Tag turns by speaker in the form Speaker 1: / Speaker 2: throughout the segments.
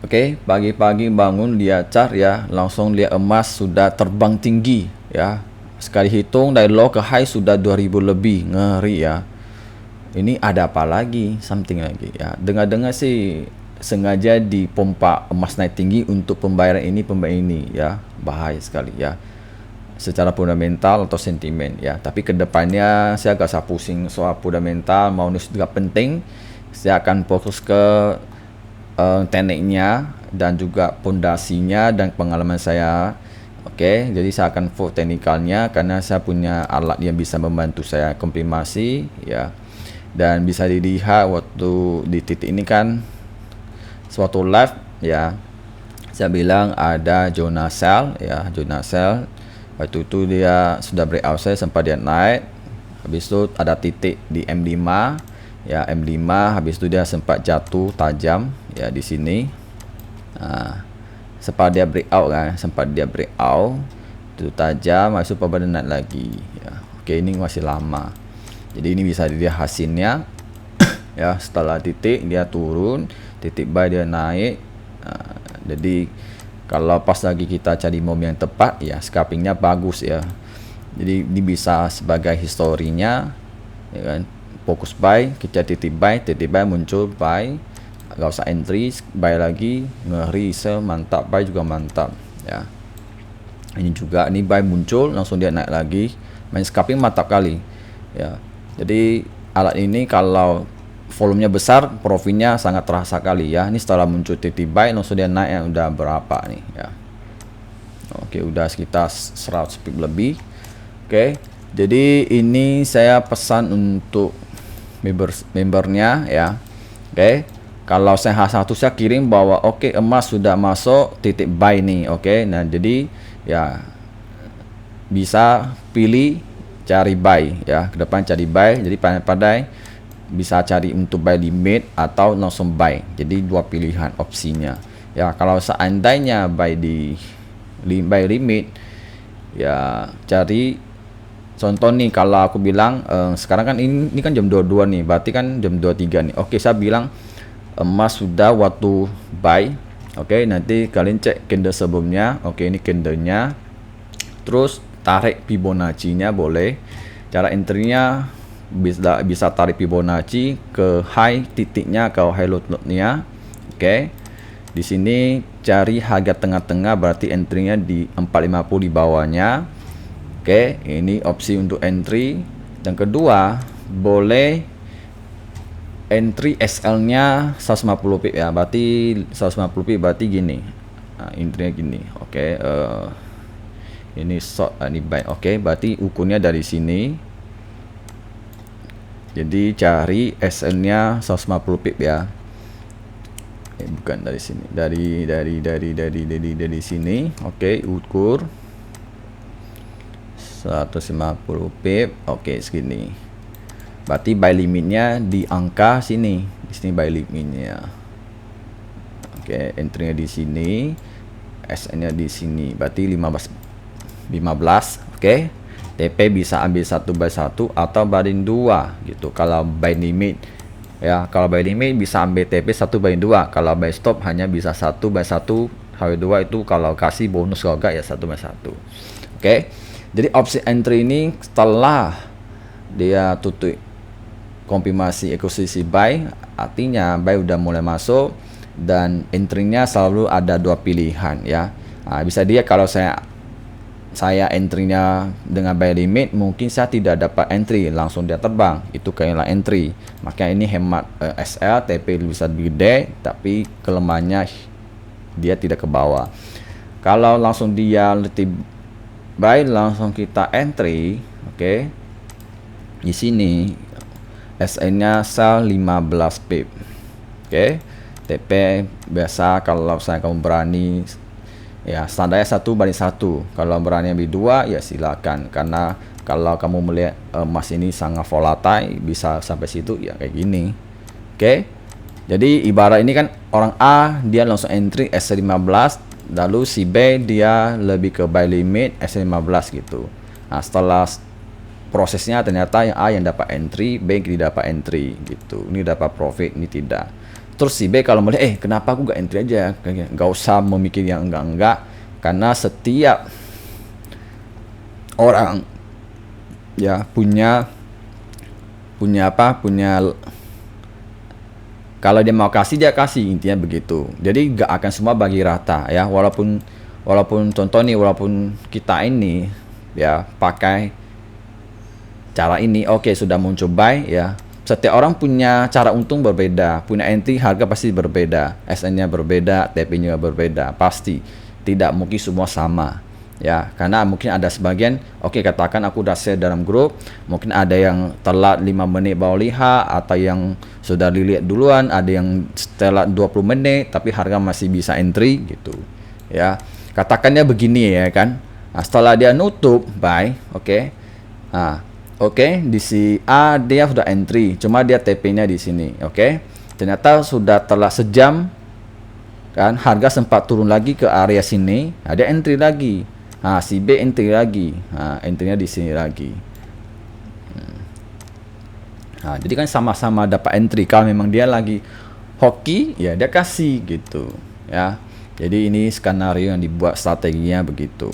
Speaker 1: Oke, pagi-pagi bangun lihat chart ya, langsung lihat emas sudah terbang tinggi ya. Sekali hitung dari low ke high sudah 2000 lebih, ngeri ya. Ini ada apa lagi? Something lagi ya. Dengar-dengar sih sengaja dipompa emas naik tinggi untuk pembayaran ini ya. Bahaya sekali ya. Secara fundamental atau sentimen ya. Tapi kedepannya saya agak pusing soal fundamental, mau news juga penting. Saya akan fokus ke tekniknya dan juga pondasinya dan pengalaman saya. Oke, jadi saya akan vote teknikalnya karena saya punya alat yang bisa membantu saya konfirmasi ya. Dan bisa dilihat waktu di titik ini kan suatu live ya. Saya bilang ada zona sell ya, zona sell. Waktu itu dia sudah breakout, saya sempat dia naik. Habis itu ada titik di M5 ya, M5. Habis itu dia sempat jatuh tajam ya di sini. Sempat dia breakout kan, sempat dia breakout itu tajam, masuk pada naik lagi ya. Oke, ini masih lama. Jadi ini bisa dilihat hasilnya ya, setelah titik dia turun, titik buy dia naik. Jadi kalau pas lagi kita cari momen yang tepat ya, scalpingnya bagus ya. Jadi ini bisa sebagai historinya ya kan. Fokus buy, kita titik buy muncul buy, gak usah entry, buy lagi, ngeri, mantap, buy juga mantap ya. Ini juga, ini buy muncul langsung dia naik lagi, main scalping mantap kali ya. Jadi alat ini kalau volumenya besar, profitnya sangat terasa kali ya. Ini setelah muncul titik buy langsung dia naik yang udah berapa nih ya. Oke, udah sekitar 100 pip lebih. Oke, jadi ini saya pesan untuk membernya ya. Oke, kalau saya H1 saya kirim bahwa oke, emas sudah masuk titik buy nih. Oke, nah jadi ya bisa pilih cari buy ya, ke depan cari buy. Jadi pandai-pandai bisa cari untuk buy limit atau langsung buy. Jadi dua pilihan opsinya ya. Kalau seandainya buy limit ya, cari contoh nih, kalau aku bilang sekarang kan ini kan jam 22 nih, berarti kan jam 23 nih. Oke, saya bilang emas sudah waktu buy. Oke, nanti kalian cek candle sebelumnya. Oke, ini candlenya, terus tarik Fibonacci-nya boleh. Cara entry-nya bisa tarik Fibonacci ke high titiknya, ke high low nya. Oke, di sini cari harga tengah-tengah, berarti entry-nya di 450 di bawahnya. Oke, ini opsi untuk entry. Dan kedua, boleh entry SL-nya 150 pip ya, berarti 150 pip berarti gini. Nah, entry-nya gini. Oke, ini short, ini buy. Oke, berarti ukurnya dari sini. Jadi cari SL-nya 150 pip ya. Bukan dari sini. Dari sini. Oke, ukur 150 pip. Oke, segini. Berarti buy limitnya di angka sini. Di sini buy limitnya. Oke, entry-nya di sini. SL-nya di sini. Berarti 15. Oke. TP bisa ambil 1 by 1 atau banding 2 gitu. Kalau buy limit ya, kalau buy limit bisa ambil TP 1 by 2. Kalau buy stop hanya bisa 1 by 1. HW2 itu kalau kasih bonus kalau enggak ya 1 by 1. Oke. Jadi opsi entry ini setelah dia tutup konfirmasi ekosisi buy, artinya buy udah mulai masuk, dan entry-nya selalu ada dua pilihan ya. Nah, bisa dia kalau saya entry-nya dengan buy limit, mungkin saya tidak dapat entry, langsung dia terbang, itu kayaknya entry. Makanya ini hemat SL, TP bisa lebih gede, tapi kelemahannya dia tidak ke bawah. Kalau langsung dia letih buy, langsung kita entry. Oke, di sini SL-nya sell 15 pip. Oke, TP biasa kalau saya kamu berani ya, standarnya 1 banding 1. Kalau berani ambil 2 ya silakan, karena kalau kamu melihat emas ini sangat volatile, bisa sampai situ ya kayak gini. Oke, jadi ibarat ini kan orang A dia langsung entry S15, lalu si B dia lebih ke buy limit S15 gitu. Nah, setelah prosesnya ternyata yang A yang dapat entry, B yang tidak dapat entry gitu. Ini dapat profit, ini tidak. Terus si B kalau melihat kenapa aku gak entry aja, nggak usah memikir yang enggak, karena setiap orang ya punya kalau dia mau kasih dia kasih, intinya begitu. Jadi gak akan semua bagi rata ya, walaupun contoh nih, walaupun kita ini ya pakai cara ini, oke, sudah muncul buy ya, setiap orang punya cara untung berbeda, punya entry harga pasti berbeda, SN-nya berbeda, TP-nya berbeda, pasti tidak mungkin semua sama ya, karena mungkin ada sebagian, oke, katakan aku udah share dalam grup, mungkin ada yang telat 5 menit baru lihat, atau yang sudah dilihat duluan, ada yang telat 20 menit tapi harga masih bisa entry gitu ya. Katakannya begini ya kan. Nah, setelah dia nutup buy, oke. Nah, oke, di si A dia sudah entry, cuma dia TP-nya di sini, oke. Ternyata sudah telat sejam kan, harga sempat turun lagi ke area sini, ada entry lagi. Nah, si B entry lagi. Nah, entry-nya di sini lagi. Nah, jadi kan sama-sama dapat entry. Kalau memang dia lagi hoki, ya dia kasih gitu, ya. Jadi ini skenario yang dibuat, strateginya begitu.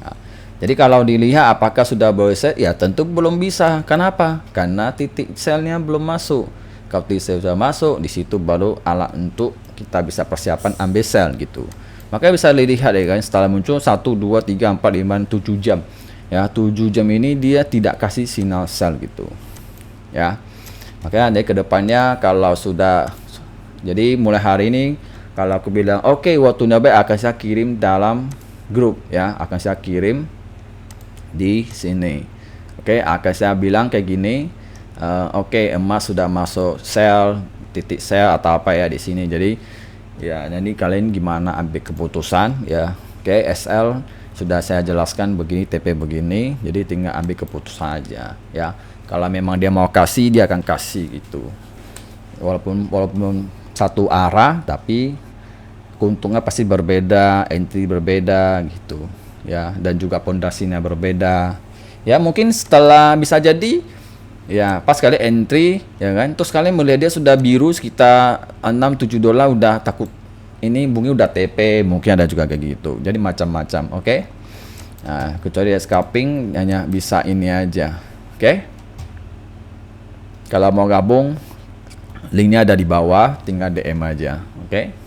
Speaker 1: Nah, jadi kalau dilihat apakah sudah berset, ya tentu belum bisa. Kenapa? Karena titik sell-nya belum masuk. Kalau titik sell sudah masuk, di situ baru alat untuk kita bisa persiapan ambil sell gitu. Makanya bisa dilihat ya kan, setelah muncul 1, 2, 3, 4, 5, 7 jam. Ya, 7 jam ini dia tidak kasih sinyal sell gitu. Ya. Makanya dari kedepannya kalau sudah, jadi mulai hari ini kalau aku bilang oke, waktunya baik, akan saya kirim dalam grup ya, akan saya kirim di sini. Oke, akan saya bilang kayak gini, oke, emas sudah masuk sell, titik sell atau apa ya di sini. Jadi ya, jadi kalian gimana ambil keputusan ya. Oke, SL sudah saya jelaskan begini, TP begini, jadi tinggal ambil keputusan aja ya. Kalau memang dia mau kasih, dia akan kasih gitu. Walaupun satu arah, tapi keuntungan pasti berbeda, entry berbeda gitu ya, dan juga pondasinya berbeda. Ya, mungkin setelah bisa jadi ya pas kali entry ya kan, terus kalian melihat dia sudah biru sekitar 6-7 dolar, udah takut ini bunyi udah TP, mungkin ada juga kayak gitu. Jadi macam-macam, oke. Nah, kecuali dia scalping hanya bisa ini aja, oke. Kalau mau gabung, linknya ada di bawah, tinggal DM aja, oke.